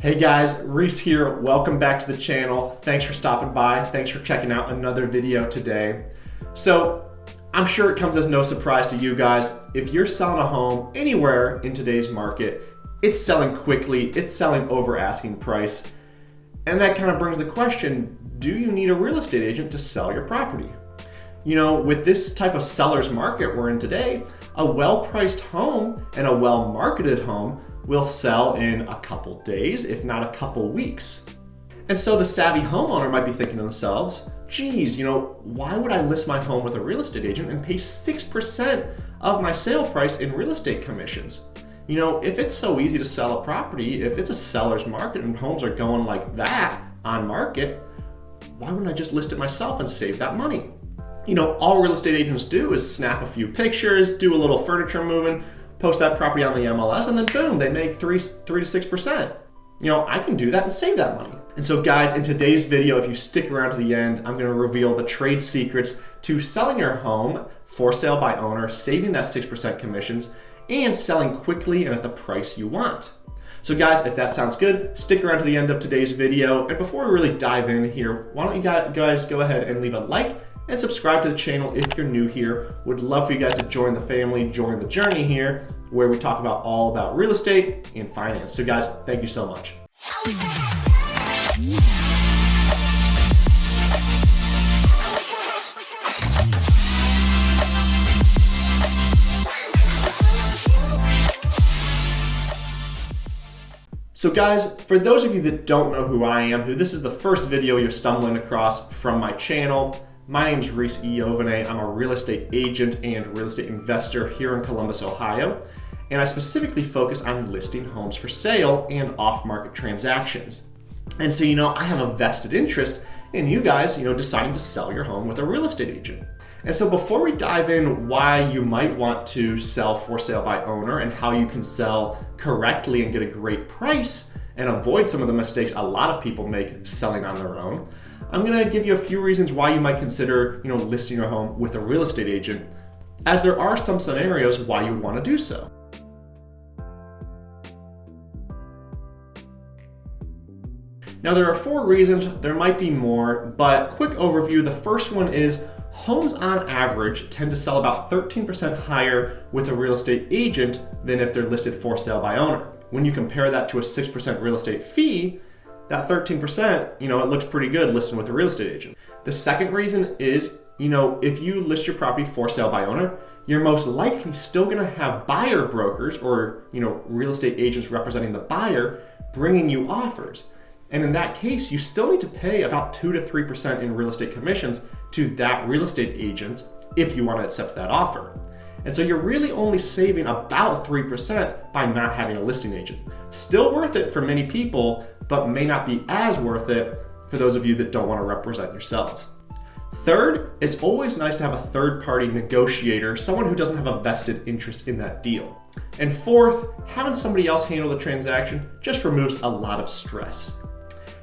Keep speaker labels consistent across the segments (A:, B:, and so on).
A: Hey guys, Reese here. Welcome back to the channel. Thanks for stopping by. Thanks for checking out another video today. So I'm sure it comes as no surprise to you guys. If you're selling a home anywhere in today's market, it's selling quickly, it's selling over asking price. And that kind of brings the question, do you need a real estate agent to sell your property? You know, with this type of seller's market we're in today, a well-priced home and a well-marketed home will sell in a couple days, if not a couple weeks. And so the savvy homeowner might be thinking to themselves, geez, why would I list my home with a real estate agent and pay 6% of my sale price in real estate commissions? If it's so easy to sell a property, if it's a seller's market and homes are going like that on market, why wouldn't I just list it myself and save that money? All real estate agents do is snap a few pictures, do a little furniture moving, post that property on the MLS, and then boom, they make 3 to 6%. I can do that and save that money. And so guys, in today's video, if you stick around to the end, I'm gonna reveal the trade secrets to selling your home for sale by owner, saving that 6% commissions, and selling quickly and at the price you want. So guys, if that sounds good, stick around to the end of today's video. And before we really dive in here, why don't you guys go ahead and leave a like and subscribe to the channel if you're new here. Would love for you guys to join the family, join the journey here, where we talk about all about real estate and finance. So guys, thank you so much. So guys, for those of you that don't know who I am, this is the first video you're stumbling across from my channel, my name is Reese Iovine. I'm a real estate agent and real estate investor here in Columbus, Ohio. And I specifically focus on listing homes for sale and off-market transactions. And so, I have a vested interest in you guys, deciding to sell your home with a real estate agent. And so before we dive in why you might want to sell for sale by owner and how you can sell correctly and get a great price and avoid some of the mistakes a lot of people make selling on their own, I'm gonna give you a few reasons why you might consider, listing your home with a real estate agent, as there are some scenarios why you would wanna do so. Now there are 4 reasons, there might be more, but quick overview, the first one is homes on average tend to sell about 13% higher with a real estate agent than if they're listed for sale by owner. When you compare that to a 6% real estate fee, that 13%, it looks pretty good listed with a real estate agent. The second reason is, if you list your property for sale by owner, you're most likely still gonna have buyer brokers or, real estate agents representing the buyer bringing you offers. And in that case, you still need to pay about 2 to 3% in real estate commissions to that real estate agent if you want to accept that offer. And so you're really only saving about 3% by not having a listing agent. Still worth it for many people, but may not be as worth it for those of you that don't want to represent yourselves. Third, it's always nice to have a third-party negotiator, someone who doesn't have a vested interest in that deal. And fourth, having somebody else handle the transaction just removes a lot of stress.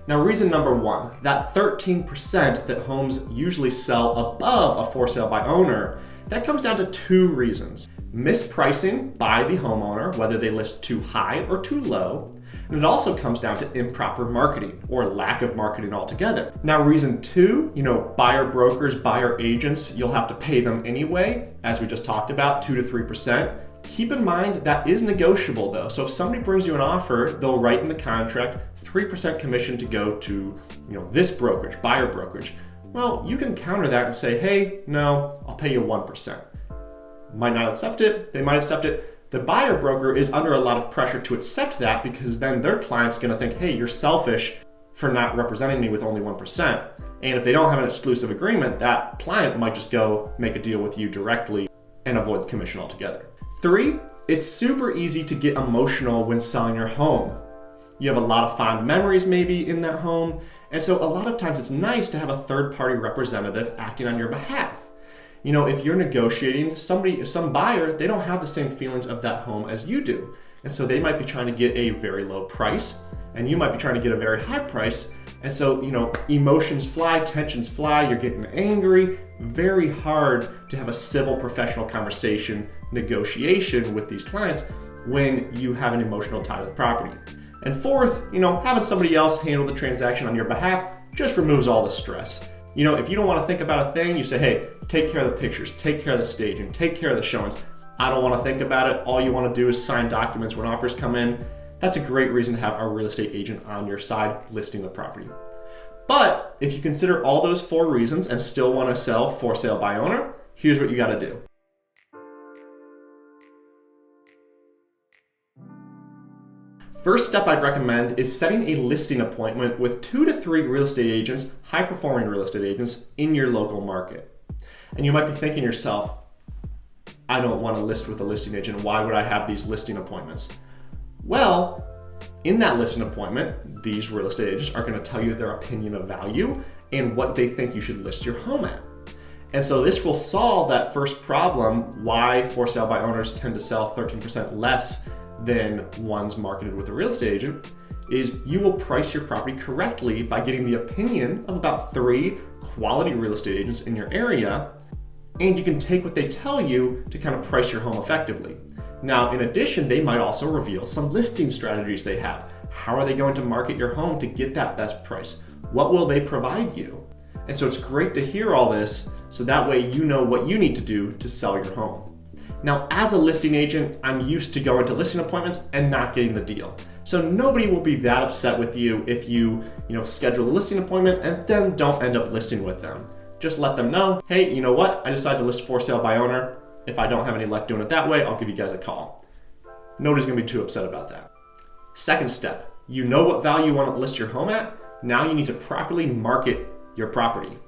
A: Now, reason number 1, that 13% that homes usually sell above a for sale by owner, that comes down to 2 reasons. Mispricing by the homeowner, whether they list too high or too low, and it also comes down to improper marketing or lack of marketing altogether. Now, reason 2, buyer brokers, buyer agents, you'll have to pay them anyway, as we just talked about, 2 to 3%. Keep in mind that is negotiable though. So if somebody brings you an offer, they'll write in the contract 3% commission to go to this brokerage, buyer brokerage. Well, you can counter that and say, hey, no, I'll pay you 1%. Might not accept it, they might accept it. The buyer broker is under a lot of pressure to accept that because then their client's gonna think, hey, you're selfish for not representing me with only 1%. And if they don't have an exclusive agreement, that client might just go make a deal with you directly and avoid the commission altogether. 3, it's super easy to get emotional when selling your home. You have a lot of fond memories maybe in that home, and so a lot of times it's nice to have a third-party representative acting on your behalf. If you're negotiating, some buyer, they don't have the same feelings of that home as you do, and so they might be trying to get a very low price, and you might be trying to get a very high price, and so, emotions fly, tensions fly, you're getting angry. Very hard to have a civil professional conversation, negotiation with these clients when you have an emotional tie to the property. And fourth, having somebody else handle the transaction on your behalf just removes all the stress. If you don't want to think about a thing, you say, hey, take care of the pictures, take care of the staging, take care of the showings. I don't want to think about it. All you want to do is sign documents when offers come in. That's a great reason to have a real estate agent on your side listing the property. But if you consider all those 4 reasons and still want to sell for sale by owner, here's what you got to do. First step I'd recommend is setting a listing appointment with 2 to 3 real estate agents, high-performing real estate agents in your local market. And you might be thinking to yourself, I don't want to list with a listing agent. Why would I have these listing appointments? Well, in that listing appointment, these real estate agents are going to tell you their opinion of value and what they think you should list your home at. And so this will solve that first problem, why for sale by owners tend to sell 13% less than ones marketed with a real estate agent, is you will price your property correctly by getting the opinion of about 3 quality real estate agents in your area, and you can take what they tell you to kind of price your home effectively. Now, in addition, they might also reveal some listing strategies they have. How are they going to market your home to get that best price? What will they provide you? And so it's great to hear all this, so that way you know what you need to do to sell your home. Now, as a listing agent, I'm used to going to listing appointments and not getting the deal. So nobody will be that upset with you if you schedule a listing appointment and then don't end up listing with them. Just let them know, hey, you know what? I decided to list for sale by owner. If I don't have any luck doing it that way, I'll give you guys a call. Nobody's gonna be too upset about that. Second step, you know what value you want to list your home at. Now you need to properly market your property.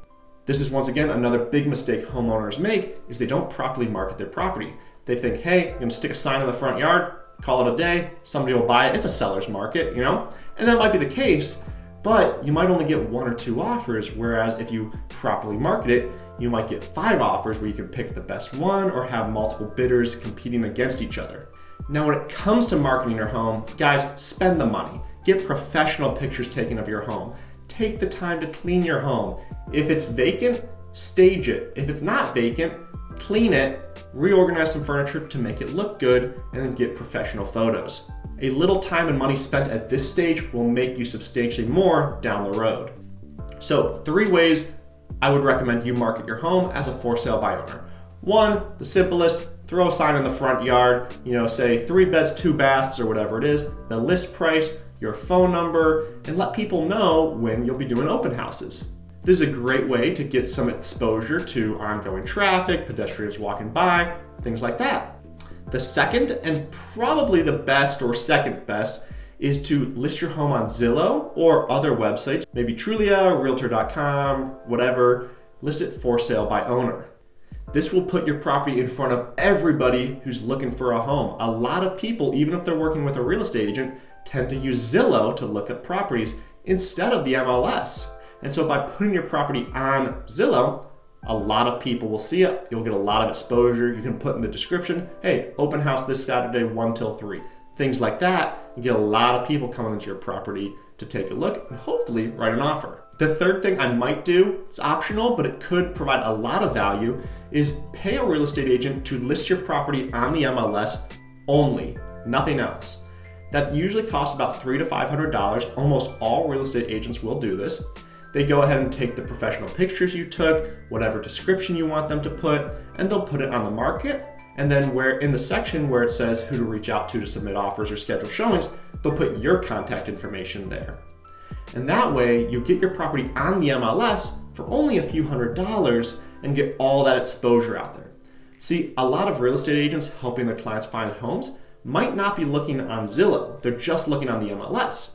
A: This is once again another big mistake homeowners make, is they don't properly market their property. They think, hey, I'm gonna stick a sign in the front yard, call it a day, somebody will buy it. It's a seller's market, And that might be the case, but you might only get 1 or 2 offers, whereas if you properly market it, you might get 5 offers where you can pick the best one or have multiple bidders competing against each other. Now, when it comes to marketing your home, guys, spend the money. Get professional pictures taken of your home. Take the time to clean your home. If it's vacant, stage it. If it's not vacant, clean it, reorganize some furniture to make it look good, and then get professional photos. A little time and money spent at this stage will make you substantially more down the road. So 3 ways I would recommend you market your home as a for sale by owner. 1, the simplest, throw a sign in the front yard, say 3 beds, 2 baths, or whatever it is, the list price, your phone number, and let people know when you'll be doing open houses. This is a great way to get some exposure to ongoing traffic, pedestrians walking by, things like that. The second, and probably the best or second best, is to list your home on Zillow or other websites, maybe Trulia, Realtor.com, whatever. List it for sale by owner. This will put your property in front of everybody who's looking for a home. A lot of people, even if they're working with a real estate agent, tend to use Zillow to look at properties instead of the MLS. And so by putting your property on Zillow, a lot of people will see it. You'll get a lot of exposure. You can put in the description, hey, open house this Saturday, 1 till 3. Things like that. You get a lot of people coming into your property to take a look and hopefully write an offer. The third thing I might do, it's optional, but it could provide a lot of value, is pay a real estate agent to list your property on the MLS only, nothing else. That usually costs about $300 to $500. Almost all real estate agents will do this. They go ahead and take the professional pictures you took, whatever description you want them to put, and they'll put it on the market. And then where in the section where it says who to reach out to submit offers or schedule showings, they'll put your contact information there. And that way you get your property on the MLS for only a few $100s and get all that exposure out there. See, a lot of real estate agents helping their clients find homes might not be looking on Zillow. They're just looking on the MLS.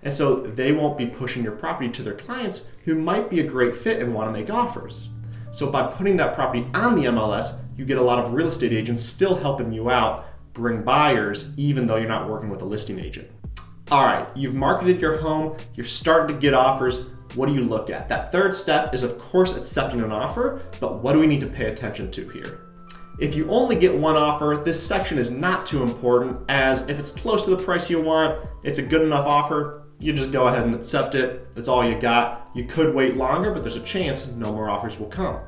A: And so they won't be pushing your property to their clients who might be a great fit and want to make offers. So by putting that property on the MLS, you get a lot of real estate agents still helping you out bring buyers, even though you're not working with a listing agent. All right, you've marketed your home, you're starting to get offers. What do you look at? That third step is, of course, accepting an offer, but what do we need to pay attention to here? If you only get 1 offer, this section is not too important, as if it's close to the price you want, it's a good enough offer, you just go ahead and accept it. That's all you got. You could wait longer, but there's a chance no more offers will come.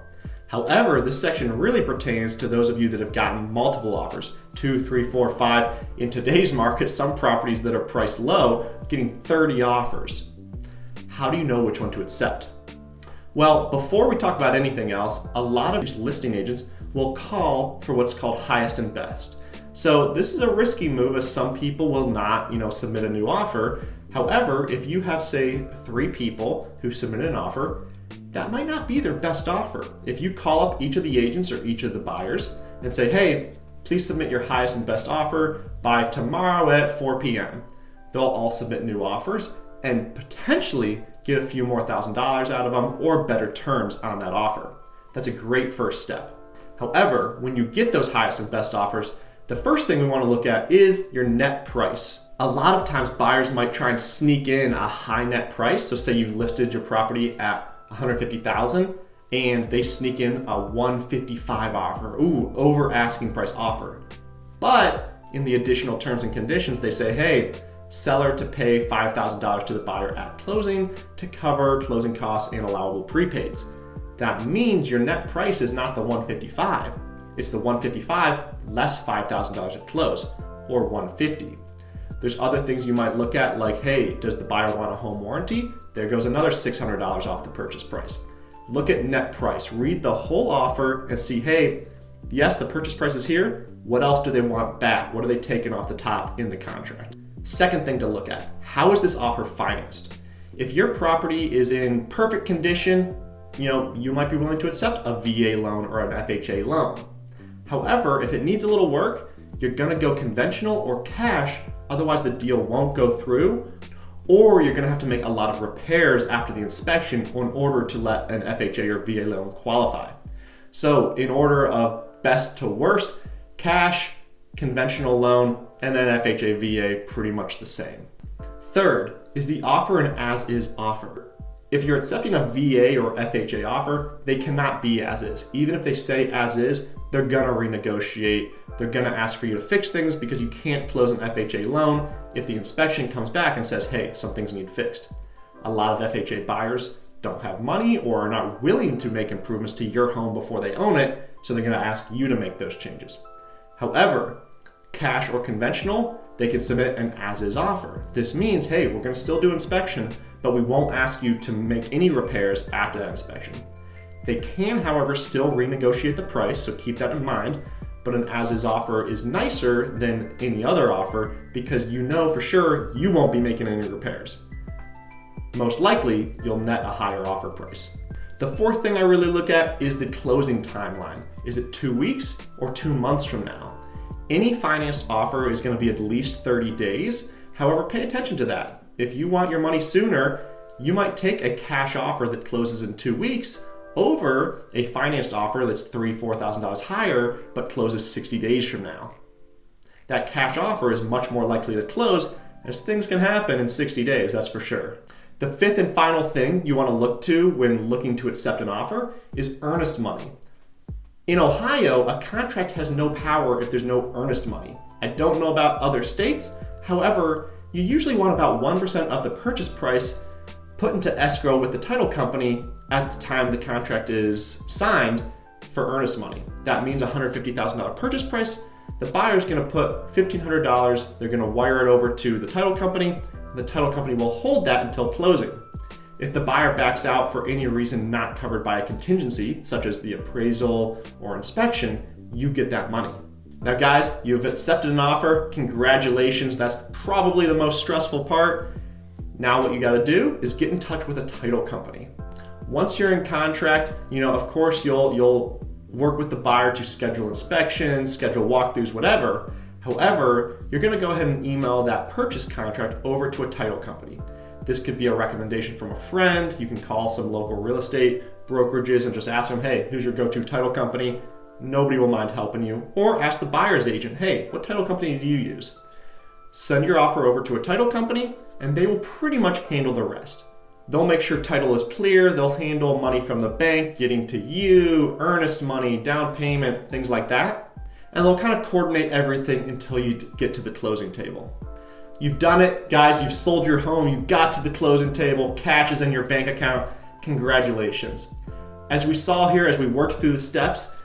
A: However, this section really pertains to those of you that have gotten multiple offers. 2, 3, 4, 5. In today's market, some properties that are priced low getting 30 offers. How do you know which one to accept? Well, before we talk about anything else, a lot of listing agents will call for what's called highest and best. So this is a risky move, as some people will not, submit a new offer. However, if you have, say, 3 people who submit an offer, that might not be their best offer. If you call up each of the agents or each of the buyers and say, hey, please submit your highest and best offer by tomorrow at 4 p.m. They'll all submit new offers and potentially get a few more $1,000 out of them or better terms on that offer. That's a great first step. However, when you get those highest and best offers, the first thing we want to look at is your net price. A lot of times buyers might try and sneak in a high net price. So say you've listed your property at $150,000 and they sneak in a $155 offer. Ooh, over asking price offer. But in the additional terms and conditions, they say, hey, seller to pay $5,000 to the buyer at closing to cover closing costs and allowable prepaids. That means your net price is not the $155. It's the $155 less $5,000 at close, or $150. There's other things you might look at, like, hey, does the buyer want a home warranty? There goes another $600 off the purchase price. Look at net price. Read the whole offer and see, hey, yes, the purchase price is here. What else do they want back? What are they taking off the top in the contract? Second thing to look at, how is this offer financed? If your property is in perfect condition, you might be willing to accept a VA loan or an FHA loan. However, if it needs a little work, you're gonna go conventional or cash, otherwise the deal won't go through, or you're gonna have to make a lot of repairs after the inspection in order to let an FHA or VA loan qualify. So in order of best to worst, cash, conventional loan, and then FHA, VA, pretty much the same. Third, is the offer an as-is offer? If you're accepting a VA or FHA offer, they cannot be as is. Even if they say as is, they're gonna renegotiate. They're gonna ask for you to fix things because you can't close an FHA loan if the inspection comes back and says, hey, some things need fixed. A lot of FHA buyers don't have money or are not willing to make improvements to your home before they own it, so they're gonna ask you to make those changes. However, cash or conventional, they can submit an as-is offer. This means, hey, we're gonna still do inspection, but we won't ask you to make any repairs after that inspection. They can, however, still renegotiate the price, so keep that in mind, but an as-is offer is nicer than any other offer because you know for sure you won't be making any repairs. Most likely, you'll net a higher offer price. The fourth thing I really look at is the closing timeline. Is it 2 weeks or 2 months from now? Any financed offer is going to be at least 30 days. However, pay attention to that. If you want your money sooner, you might take a cash offer that closes in 2 weeks over a financed offer that's $3,000, $4,000 higher, but closes 60 days from now. That cash offer is much more likely to close, as things can happen in 60 days, that's for sure. The fifth and final thing you want to look to when looking to accept an offer is earnest money. In Ohio, a contract has no power if there's no earnest money. I don't know about other states. However, you usually want about 1% of the purchase price put into escrow with the title company at the time the contract is signed for earnest money. That means $150,000 purchase price. The buyer's gonna put $1,500, they're gonna wire it over to the title company. The title company will hold that until closing. If the buyer backs out for any reason not covered by a contingency, such as the appraisal or inspection, you get that money. Now guys, you've accepted an offer, congratulations, that's probably the most stressful part. Now what you gotta do is get in touch with a title company. Once you're in contract, of course you'll work with the buyer to schedule inspections, schedule walkthroughs, whatever. However, you're gonna go ahead and email that purchase contract over to a title company. This could be a recommendation from a friend. You can call some local real estate brokerages and just ask them, hey, who's your go-to title company? Nobody will mind helping you. Or ask the buyer's agent, hey, what title company do you use? Send your offer over to a title company and they will pretty much handle the rest. They'll make sure title is clear. They'll handle money from the bank, getting to you, earnest money, down payment, things like that. And they'll kind of coordinate everything until you get to the closing table. You've done it, guys. You've sold your home. You got to the closing table. Cash is in your bank account. Congratulations. As we saw here, as we worked through the steps,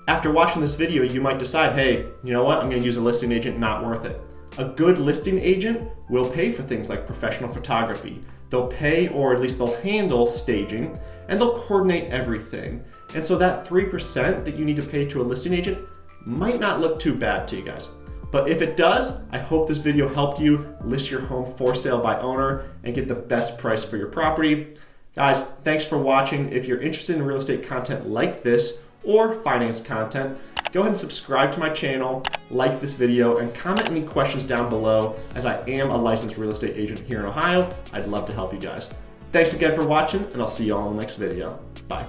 A: After watching this video, you might decide, hey, you know what, I'm gonna use a listing agent, not worth it. A good listing agent will pay for things like professional photography. They'll pay, or at least they'll handle staging, and they'll coordinate everything. And so that 3% that you need to pay to a listing agent might not look too bad to you guys. But if it does, I hope this video helped you list your home for sale by owner and get the best price for your property. Guys, thanks for watching. If you're interested in real estate content like this or finance content, go ahead and subscribe to my channel, like this video, and comment any questions down below, as I am a licensed real estate agent here in Ohio. I'd love to help you guys. Thanks again for watching, and I'll see you all in the next video. Bye.